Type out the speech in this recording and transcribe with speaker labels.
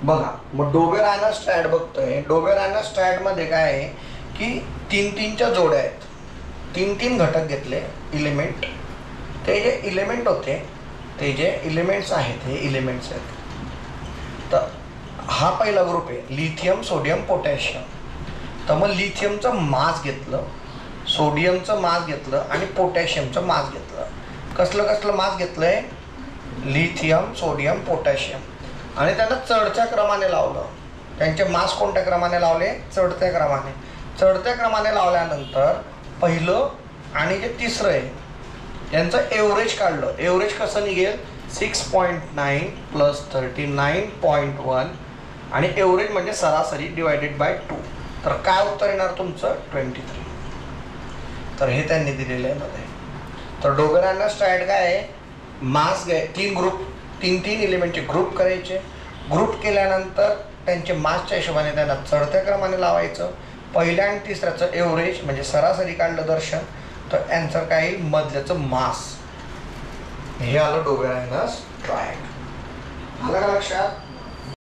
Speaker 1: बघा, मग डोबेरायनस स्ट्रॅट बघतोय. डोबेरायनस स्ट्रॅट मध्ये काय आहे की 3-3च्या जोड्या आहेत. 3-3 घटक घेतले इलिमेंट. ते जे इलिमेंट होते, ते जे इलिमेंट्स आहेत, हे इलिमेंट्स आहेत. तर हा पहिला ग्रुप आहे लिथियम, सोडियम, पोटॅशियम. तर मग लिथियमचं मास घेतलं, सोडियमचं मास घेतलं आणि पोटॅशियमचं मास घेतलं. कसलं कसलं मास घेतलंय? Lithium, sodium, potassium. आणि त्यांना चढत्या क्रमाने लावलं. त्यांचे मास कोणत्या क्रमाने लावले? चढत्या क्रमाने. चढत्या क्रमाने लावल्यानंतर पहिलं आणि जे तिसरं आहे यांचं एव्हरेज काढलं. एव्हरेज कसं निघेल? 6.9 प्लस 39.1 आणि एव्हरेज म्हणजे सरासरी डिवायडेड बाय 2. तर काय उत्तर येणार तुमचं? 23. तर हे त्यांनी दिलेलं आहे मध्ये. तर डोबेरायनस स्ट्रॅट काय आहे? मास 3 ग्रुप, 3-3 एलिमेंटचे ग्रुप करायचे. ग्रुप केल्यानंतर त्यांचे मासच्या हिशोबाने त्यांना चढत्या क्रमाने लावायचं. पहिल्या आणि तिसऱ्याचं एव्हरेज म्हणजे सरासरी काढलं दर्शन, तर आन्सर काय येईल? मधल्याचं मास. हे आलं डोबेरायनस स्ट्रॅट. आलं का लक्षात?